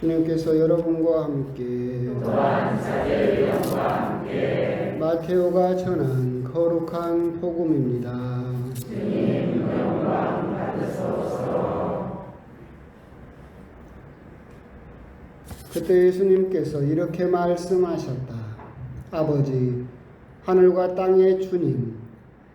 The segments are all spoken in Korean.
주님께서 여러분과 함께 또한 사제의 영과 함께 마테오가 전한 거룩한 복음입니다. 주님 영광 받으소서. 그때 예수님께서 이렇게 말씀하셨다. 아버지, 하늘과 땅의 주님,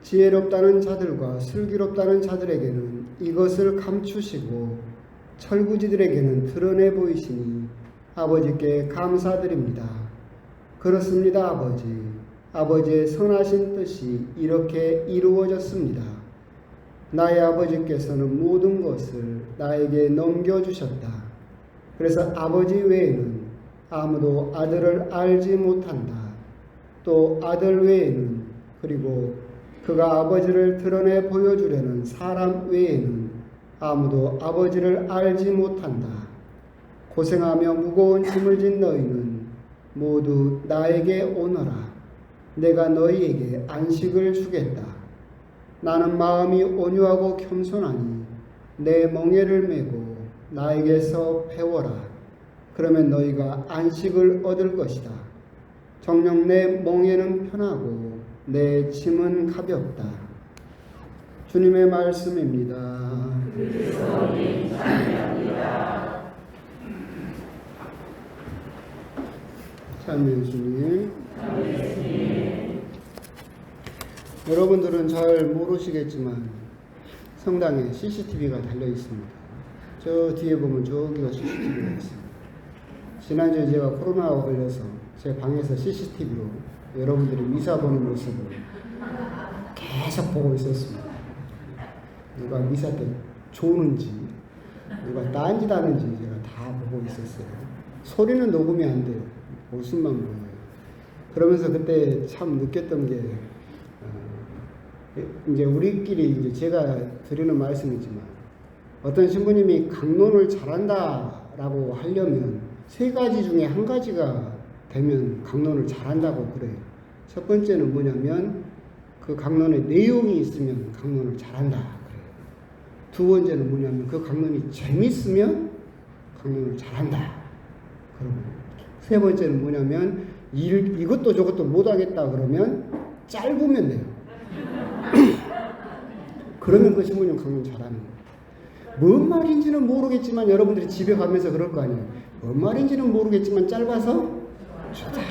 지혜롭다는 자들과 슬기롭다는 자들에게는 이것을 감추시고 철부지들에게는 드러내 보이시니 아버지께 감사드립니다. 그렇습니다, 아버지. 아버지의 선하신 뜻이 이렇게 이루어졌습니다. 나의 아버지께서는 모든 것을 나에게 넘겨주셨다. 그래서 아버지 외에는 아무도 아들을 알지 못한다. 또 아들 외에는, 그리고 그가 아버지를 드러내 보여주려는 사람 외에는 아무도 아버지를 알지 못한다. 고생하며 무거운 짐을 진 너희는 모두 나에게 오너라. 내가 너희에게 안식을 주겠다. 나는 마음이 온유하고 겸손하니 내 멍에를 메고 나에게서 배워라. 그러면 너희가 안식을 얻을 것이다. 정녕 내 멍에는 편하고 내 짐은 가볍다. 주님의 말씀입니다. 그리스도님 찬양합니다. 참여 주님. 여러분들은 잘 모르시겠지만 성당에 CCTV가 달려 있습니다. 저 뒤에 보면 저기가 CCTV가 있습니다. 지난주에 제가 코로나가 걸려서 제 방에서 CCTV로 여러분들이 미사 보는 모습을 계속 보고 있었습니다. 누가 미사 때 조는지, 누가 딴짓 하는지 제가 다 보고 있었어요. 소리는 녹음이 안 돼요. 모습만 보여요. 그러면서 그때 참 느꼈던 게, 이제 우리끼리 이제 제가 드리는 말씀이지만, 어떤 신부님이 강론을 잘한다라고 하려면 세 가지 중에 한 가지가 되면 강론을 잘한다고 그래요. 첫 번째는 뭐냐면 그 강론의 내용이 있으면 강론을 잘한다 그래요. 두 번째는 뭐냐면 그 강론이 재밌으면 강론을 잘한다. 그러고 세 번째는 뭐냐면 이것도 저것도 못하겠다 그러면 짧으면 돼요. 그러면 그 신부님 강론 잘하는 거예요. 뭔 말인지는 모르겠지만 여러분들이 집에 가면서 그럴 거 아니에요. 뭔 말인지는 모르겠지만 짧아서 좋다.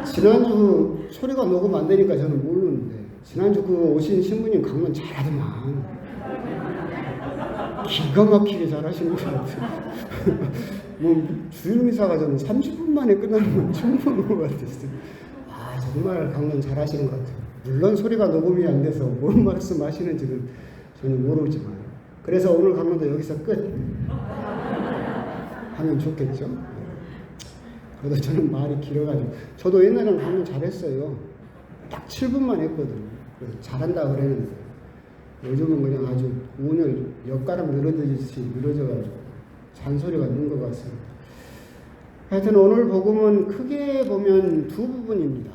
지난주 소리가 녹음 안 되니까 저는 모르는데 지난주 그 오신 신부님 강론 잘하더만. 기가 막히게 잘하시는 것 같아요. 뭐 주일미사가 저는 30분 만에 끝나는 건 처음 보는 것 같았어요. 아, 정말 강론 잘하시는 것 같아요. 물론 소리가 녹음이 안 돼서 뭔 말씀하시는지는 저는 모르지만, 그래서 오늘 강론도 여기서 끝 하면 좋겠죠. 그래도 저는 말이 길어가지고, 저도 옛날에는 강론 잘했어요. 딱 7분만 했거든요. 그래서 잘한다 그랬는데 요즘은 그냥 아주 오늘 엿가락 늘어지듯이 늘어져가지고 잔소리가 있는 것 같습니다. 하여튼 오늘 복음은 크게 보면 두 부분입니다.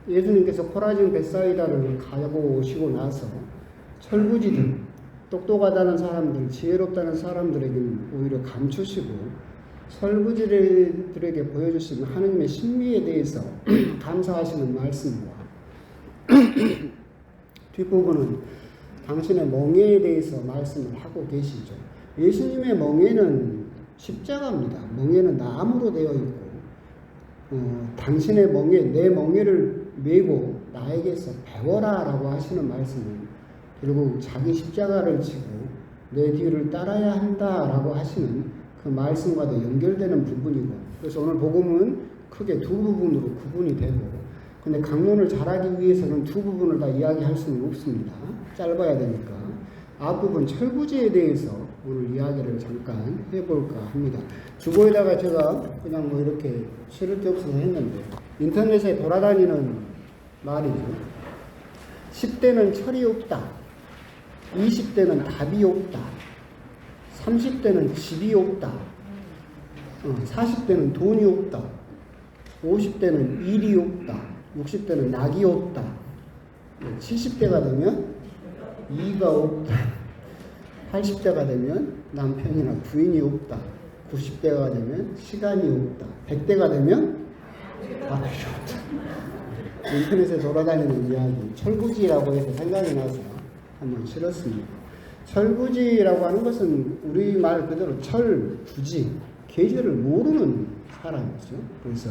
예수님께서 코라진 벳사이다를 가고 오시고 나서 철부지들, 똑똑하다는 사람들, 지혜롭다는 사람들에게는 오히려 감추시고 철부지들에게 보여주시는 하느님의 신비에 대해서 감사하시는 말씀과 뒷부분은 당신의 멍에에 대해서 말씀을 하고 계시죠. 예수님의 멍에는 십자가입니다. 멍에는 나무로 되어 있고, 당신의 멍에, 내 멍에를 메고 나에게서 배워라 라고 하시는 말씀은 결국 자기 십자가를 지고 내 뒤를 따라야 한다 라고 하시는 그 말씀과도 연결되는 부분이고, 그래서 오늘 복음은 크게 두 부분으로 구분이 되고, 근데 강론을 잘하기 위해서는 두 부분을 다 이야기할 수는 없습니다. 짧아야 되니까. 앞부분 철부지에 대해서 오늘 이야기를 잠깐 해볼까 합니다. 주보에다가 제가 그냥 뭐 이렇게 실을 게 없어서 했는데, 인터넷에 돌아다니는 말이죠. 10대는 철이 없다. 20대는 답이 없다. 30대는 집이 없다. 40대는 돈이 없다. 50대는 일이 없다. 60대는 낙이 없다. 70대가 되면 이가 없다. 80대가 되면 남편이나 부인이 없다. 90대가 되면 시간이 없다. 100대가 되면 다 필요 없다. 인터넷에 돌아다니는 이야기, 철부지라고 해서 생각이 나서 한번 실었습니다. 철부지라고 하는 것은 우리말 그대로 철부지, 계절을 모르는 사람이죠. 그래서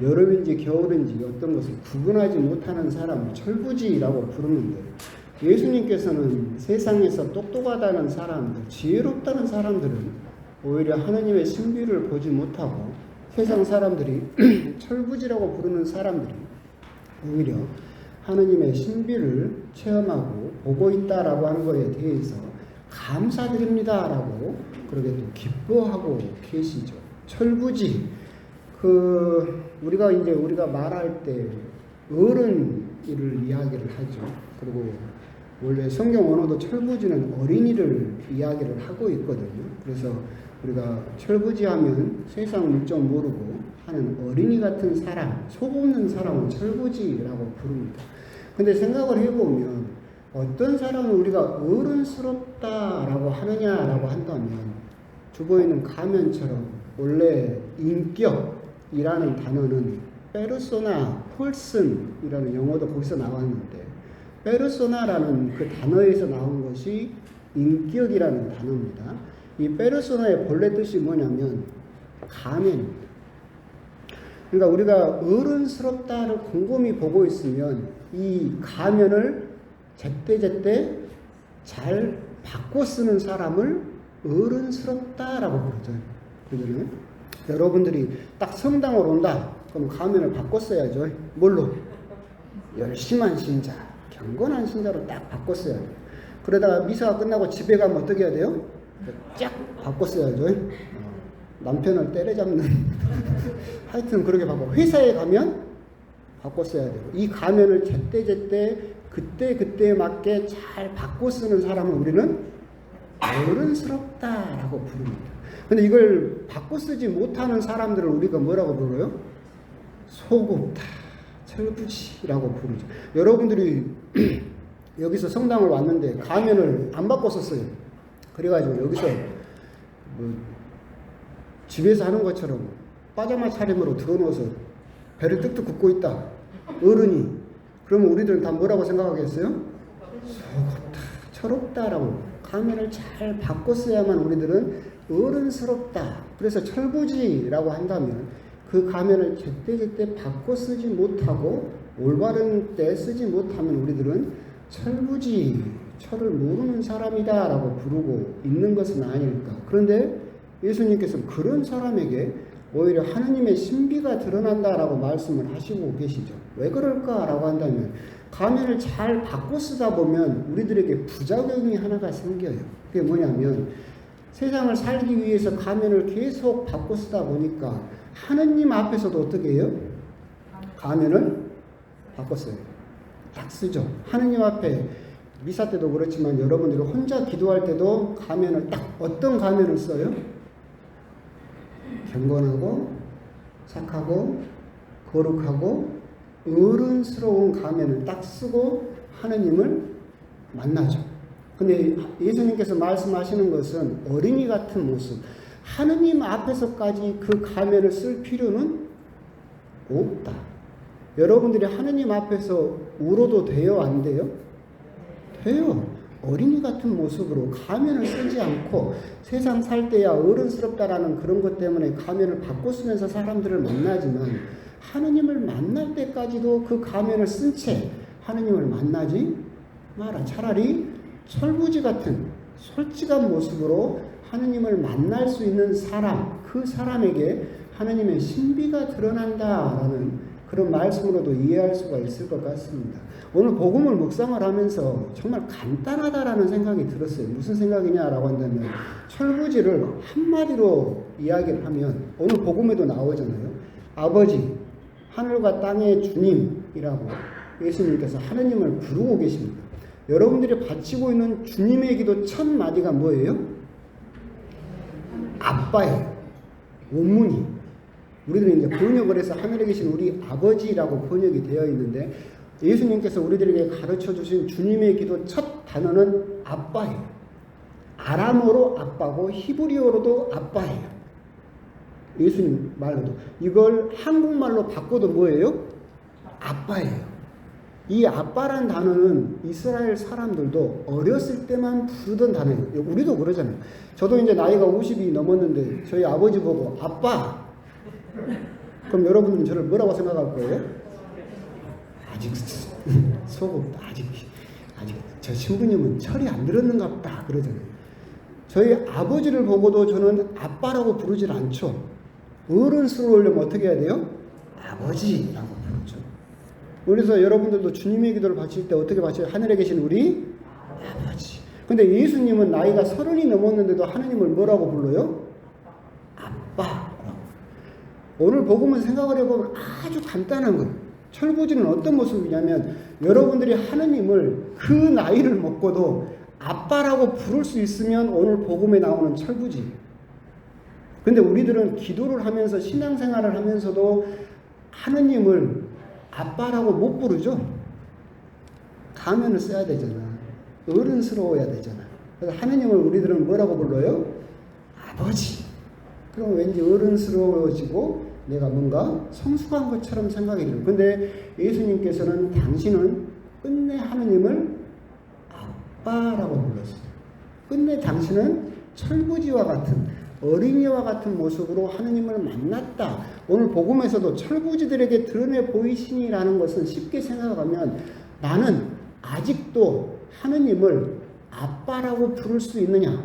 여름인지 겨울인지 어떤 것을 구분하지 못하는 사람을 철부지라고 부르는데, 예수님께서는 세상에서 똑똑하다는 사람들, 지혜롭다는 사람들은 오히려 하느님의 신비를 보지 못하고, 세상 사람들이 철부지라고 부르는 사람들이 오히려 하느님의 신비를 체험하고 보고 있다라고 하는 것에 대해서 감사드립니다라고 그렇게 또 기뻐하고 계시죠. 철부지, 우리가 말할 때 어른이를 이야기를 하죠. 그리고 원래 성경 언어도 철부지는 어린이를 이야기를 하고 있거든요. 그래서 우리가 철부지하면 세상 물정 모르고 하는 어린이 같은 사람, 속 없는 사람은 철부지라고 부릅니다. 근데 생각을 해보면 어떤 사람은 우리가 어른스럽다라고 하느냐라고 한다면, 주보에 있는 가면처럼 원래 인격이라는 단어는 페르소나, 폴슨이라는 영어도 거기서 나왔는데, 페르소나라는 그 단어에서 나온 것이 인격이라는 단어입니다. 이 페르소나의 본래 뜻이 뭐냐면 가면입니다. 그러니까 우리가 어른스럽다를 곰곰이 보고 있으면 이 가면을 제때제때 잘 바꿔 쓰는 사람을 어른스럽다라고 부르죠. 그러잖아요. 여러분들이 딱 성당으로 온다. 그럼 가면을 바꿔 써야죠. 뭘로? 열심한 신자, 경건한 신자로 딱 바꿔 써야 돼요. 그러다가 미사가 끝나고 집에 가면 어떻게 해야 돼요? 쫙 바꿔 써야죠. 남편을 때려잡는 하여튼 그렇게 바꿔. 회사에 가면 바꿔 써야 돼요. 이 가면을 제때제때 그때그때에 맞게 잘 바꿔 쓰는 사람은 우리는 어른스럽다라고 부릅니다. 근데 이걸 바꿔 쓰지 못하는 사람들을 우리가 뭐라고 불러요? 소급다, 철부지라고 부르죠. 여러분들이 여기서 성당을 왔는데 가면을 안 바꿔 썼어요. 그래가지고 여기서 집에서 하는 것처럼 파자마 차림으로 들어놓아서 배를 뚝뚝 굽고 있다. 어른이. 그러면 우리들은 다 뭐라고 생각하겠어요? 소급다, 철없다라고. 가면을 잘 바꿔 써야만 우리들은 어른스럽다. 그래서 철부지라고 한다면 그 가면을 제때제때 바꿔 쓰지 못하고 올바른 때 쓰지 못하면 우리들은 철부지, 철을 모르는 사람이다 라고 부르고 있는 것은 아닐까. 그런데 예수님께서는 그런 사람에게 오히려 하느님의 신비가 드러난다라고 말씀을 하시고 계시죠. 왜 그럴까라고 한다면 가면을 잘 바꿔 쓰다 보면 우리들에게 부작용이 하나가 생겨요. 그게 뭐냐면 세상을 살기 위해서 가면을 계속 바꿔 쓰다 보니까 하느님 앞에서도 어떻게 해요? 가면을 바꿔 써요. 딱 쓰죠. 하느님 앞에 미사 때도 그렇지만 여러분들이 혼자 기도할 때도 가면을 딱 어떤 가면을 써요? 경건하고 착하고 거룩하고 어른스러운 가면을 딱 쓰고 하느님을 만나죠. 근데 예수님께서 말씀하시는 것은 어린이 같은 모습, 하느님 앞에서까지 그 가면을 쓸 필요는 없다. 여러분들이 하느님 앞에서 울어도 돼요? 안 돼요? 돼요. 어린이 같은 모습으로 가면을 쓰지 않고 세상 살 때야 어른스럽다라는 그런 것 때문에 가면을 바꿔 쓰면서 사람들을 만나지만 하느님을 만날 때까지도 그 가면을 쓴 채 하느님을 만나지 마라. 차라리 철부지 같은 솔직한 모습으로 하느님을 만날 수 있는 사람, 그 사람에게 하느님의 신비가 드러난다라는 그런 말씀으로도 이해할 수가 있을 것 같습니다. 오늘 복음을 묵상을 하면서 정말 간단하다라는 생각이 들었어요. 무슨 생각이냐라고 한다면 철부지를 한마디로 이야기를 하면 오늘 복음에도 나오잖아요. 아버지, 하늘과 땅의 주님이라고 예수님께서 하느님을 부르고 계십니다. 여러분들이 바치고 있는 주님의 기도 첫 마디가 뭐예요? 아빠예요. 원문이. 우리들은 이제 번역을 해서 하늘에 계신 우리 아버지라고 번역이 되어 있는데 예수님께서 우리들에게 가르쳐 주신 주님의 기도 첫 단어는 아빠예요. 아람어로 아빠고 히브리어로도 아빠예요. 예수님 말로도. 이걸 한국말로 바꿔도 뭐예요? 아빠예요. 이 아빠란 단어는 이스라엘 사람들도 어렸을 때만 부르던 단어예요. 우리도 그러잖아요. 저도 이제 나이가 50이 넘었는데 저희 아버지 보고 아빠. 그럼 여러분들은 저를 뭐라고 생각할 거예요? 아직 속은 아직 저 신부님은 철이 안 들었는가 보다 그러잖아요. 저희 아버지를 보고도 저는 아빠라고 부르질 않죠. 어른스러우려면 어떻게 해야 돼요? 아버지라고 부르죠. 그래서 여러분들도 주님의 기도를 바칠 때 어떻게 바쳐요? 하늘에 계신 우리 아버지. 근데 예수님은 나이가 30이 넘었는데도 하느님을 뭐라고 불러요? 아빠라고. 오늘 복음을 생각을 해보면 아주 간단한 거예요. 철부지는 어떤 모습이냐면 여러분들이 하느님을 그 나이를 먹고도 아빠라고 부를 수 있으면 오늘 복음에 나오는 철부지. 근데 우리들은 기도를 하면서 신앙생활을 하면서도 하느님을 아빠라고 못 부르죠. 가면을 써야 되잖아. 어른스러워야 되잖아. 그래서 하느님을 우리들은 뭐라고 불러요? 아버지. 그럼 왠지 어른스러워지고 내가 뭔가 성숙한 것처럼 생각이 들어요. 근데 예수님께서는 당신은 끝내 하느님을 아빠라고 불렀어요. 끝내 당신은 철부지와 같은 어린이와 같은 모습으로 하느님을 만났다. 오늘 복음에서도 철부지들에게 드러내 보이시니라는 것은 쉽게 생각하면 나는 아직도 하느님을 아빠라고 부를 수 있느냐.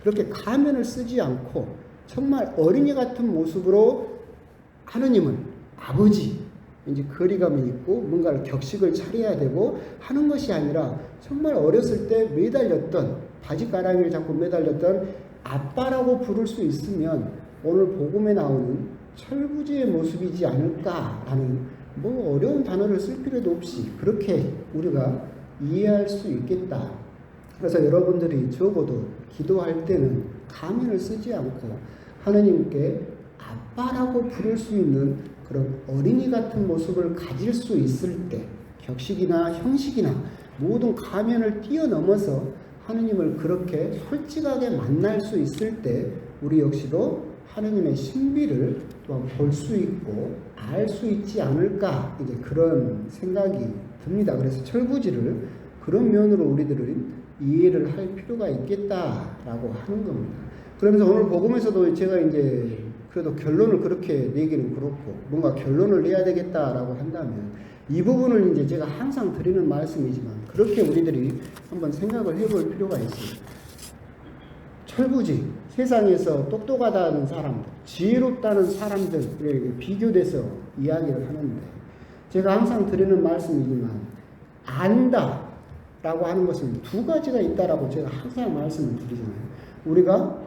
그렇게 가면을 쓰지 않고 정말 어린이 같은 모습으로 하느님은 아버지, 이제 거리감이 있고 뭔가를 격식을 차려야 되고 하는 것이 아니라 정말 어렸을 때 매달렸던 바지가랑이를 잡고 매달렸던 아빠라고 부를 수 있으면 오늘 복음에 나오는 철부지의 모습이지 않을까라는 뭐 어려운 단어를 쓸 필요도 없이 그렇게 우리가 이해할 수 있겠다. 그래서 여러분들이 적어도 기도할 때는 가면을 쓰지 않고 하느님께 아빠라고 부를 수 있는 그런 어린이 같은 모습을 가질 수 있을 때 격식이나 형식이나 모든 가면을 뛰어넘어서 하느님을 그렇게 솔직하게 만날 수 있을 때 우리 역시도 하느님의 신비를 또한 볼 수 있고 알 수 있지 않을까 이제 그런 생각이 듭니다. 그래서 철부지를 그런 면으로 우리들은 이해를 할 필요가 있겠다라고 하는 겁니다. 그러면서 오늘 복음에서도 제가 이제 그래도 결론을 그렇게 내기는 그렇고 뭔가 결론을 내야 되겠다라고 한다면 이 부분을 이제 제가 항상 드리는 말씀이지만 그렇게 우리들이 한번 생각을 해볼 필요가 있습니다. 철부지, 세상에서 똑똑하다는 사람들, 지혜롭다는 사람들에게 비교돼서 이야기를 하는데 제가 항상 드리는 말씀이지만 안다라고 하는 것은 두 가지가 있다라고 제가 항상 말씀을 드리잖아요. 우리가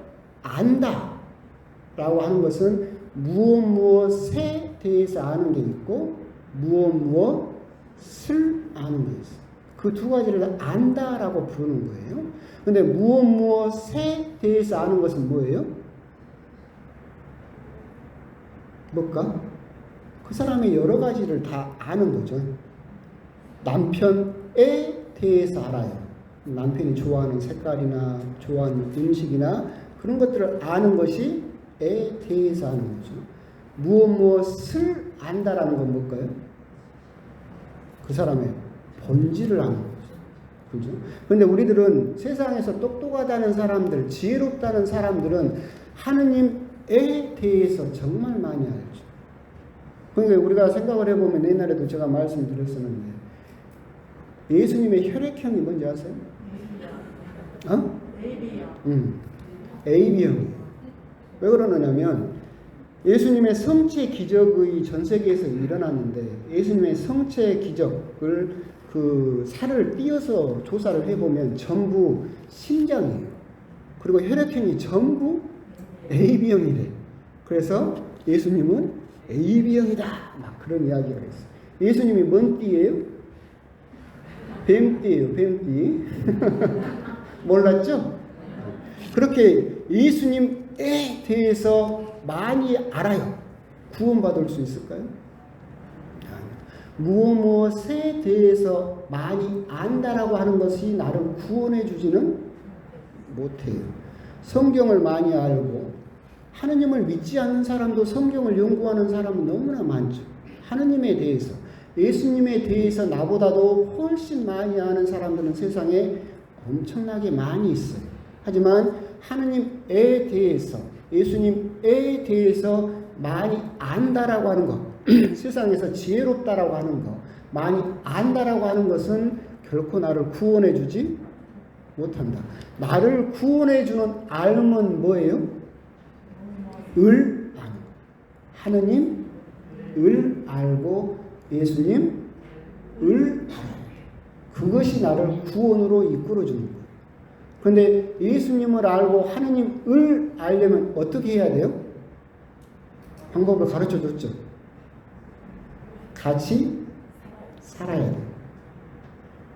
안다라고 하는 것은 무엇에 대해서 아는 게 있고 무엇을 아는 게 있어요. 그 두 가지를 안다라고 부르는 거예요. 근데 무엇에 대해서 아는 것은 뭐예요? 뭘까? 그 사람의 여러 가지를 다 아는 거죠. 남편에 대해서 알아요. 남편이 좋아하는 색깔이나 좋아하는 음식이나 그런 것들을 아는 것이 에 대해서 아는 거죠. 무엇을 안다라는 건 뭘까요? 그 사람의 본질을 아는 거죠. 그죠? 근데 우리들은 세상에서 똑똑하다는 사람들, 지혜롭다는 사람들은 하느님에 대해서 정말 많이 알죠. 그러니까 우리가 생각을 해보면 옛날에도 제가 말씀드렸었는데 예수님의 혈액형이 뭔지 아세요? 어? AB형. AB형이에요. 왜 그러느냐면 예수님의 성체 기적의 전 세계에서 일어났는데 예수님의 성체 기적을 그 살을 띄어서 조사를 해보면 전부 심장이에요. 그리고 혈액형이 전부 AB형이래. 그래서 예수님은 AB형이다. 막 그런 이야기가 있어요. 예수님이 뭔 띠예요? 뱀띠예요. 뱀띠. 몰랐죠? 그렇게 예수님에 대해서 많이 알아요. 구원받을 수 있을까요? 무엇에 대해서 많이 안다라고 하는 것이 나를 구원해 주지는 못해요. 성경을 많이 알고 하느님을 믿지 않는 사람도 성경을 연구하는 사람은 너무나 많죠. 하느님에 대해서, 예수님에 대해서 나보다도 훨씬 많이 아는 사람들은 세상에 엄청나게 많이 있어요. 하지만 하느님에 대해서, 예수님에 대해서 많이 안다라고 하는 것, 세상에서 지혜롭다라고 하는 것, 많이 안다라고 하는 것은 결코 나를 구원해 주지 못한다. 나를 구원해 주는 알은 뭐예요? 을 아는 것. 하느님 을 알고 예수님 을 알아요. 그것이 나를 구원으로 이끌어 주는 거예요. 그런데 예수님을 알고 하느님을 알려면 어떻게 해야 돼요? 방법을 가르쳐 줬죠. 같이 살아야 돼요.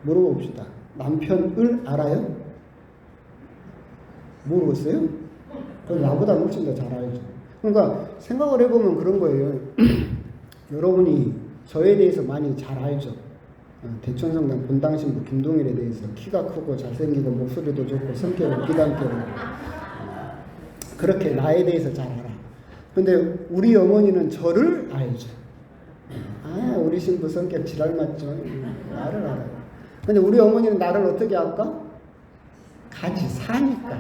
물어봅시다. 남편을 알아요? 모르겠어요? 그럼 나보다 훨씬 더 잘 알죠. 그러니까 생각을 해보면 그런 거예요. 여러분이 저에 대해서 많이 잘 알죠. 대천성당 본당신부 김동일에 대해서 키가 크고 잘생기고 목소리도 좋고 성격은 비단계로 그렇게 나에 대해서 잘 알아. 근데 우리 어머니는 저를 알죠. 아, 우리 신부 성격 지랄 맞죠? 나를 알아요. 근데 우리 어머니는 나를 어떻게 알까? 같이 사니까.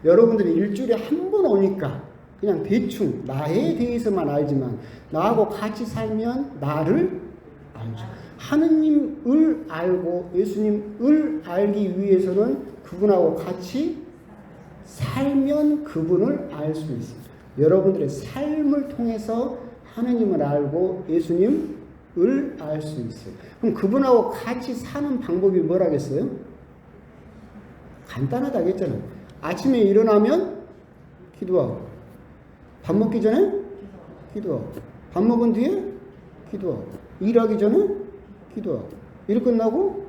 여러분들이 일주일에 한 번 오니까 그냥 대충 나에 대해서만 알지만 나하고 같이 살면 나를 알죠. 하느님을 알고 예수님을 알기 위해서는 그분하고 같이 살면 그분을 알 수 있습니다. 여러분들의 삶을 통해서 하느님을 알고 예수님을 알 수 있어요. 그럼 그분하고 같이 사는 방법이 뭐라겠어요? 간단하다겠잖아요. 아침에 일어나면 기도하고, 밥 먹기 전에 기도하고, 밥 먹은 뒤에 기도하고, 일하기 전에 기도하고, 일 끝나고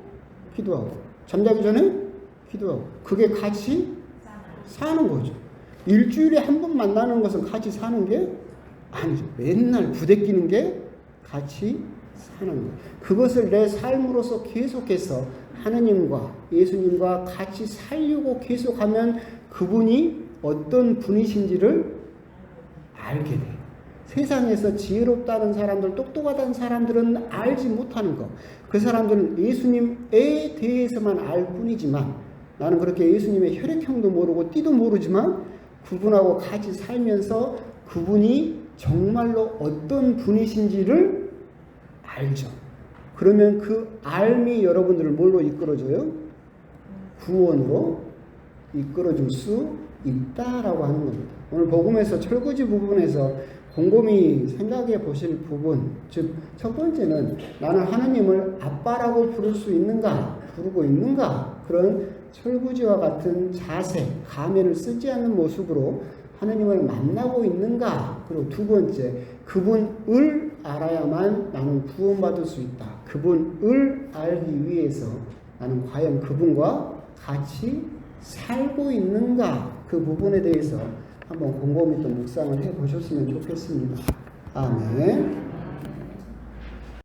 기도하고, 잠자기 전에 기도하고. 그게 같이 사는 거죠. 일주일에 한 번 만나는 것은 같이 사는 게 아니죠. 맨날 부대끼는 게 같이 사는 거예요. 그것을 내 삶으로서 계속해서 하느님과 예수님과 같이 살려고 계속하면 그분이 어떤 분이신지를 알게 돼요. 세상에서 지혜롭다는 사람들, 똑똑하다는 사람들은 알지 못하는 것. 그 사람들은 예수님에 대해서만 알 뿐이지만 나는 그렇게 예수님의 혈액형도 모르고 띠도 모르지만 그분하고 같이 살면서 그분이 정말로 어떤 분이신지를 알죠. 그러면 그 알미 여러분들을 뭘로 이끌어줘요? 구원으로 이끌어줄 수 있다라고 하는 겁니다. 오늘 복음에서 철거지 부분에서 곰곰이 생각해 보실 부분, 즉 첫 번째는 나는 하나님을 아빠라고 부를 수 있는가, 부르고 있는가, 그런 철구지와 같은 자세, 가면을 쓰지 않는 모습으로 하나님을 만나고 있는가. 그리고 두 번째, 그분을 알아야만 나는 구원받을 수 있다. 그분을 알기 위해서 나는 과연 그분과 같이 살고 있는가. 그 부분에 대해서 한번 곰곰이 또 묵상을 해보셨으면 좋겠습니다. 아멘.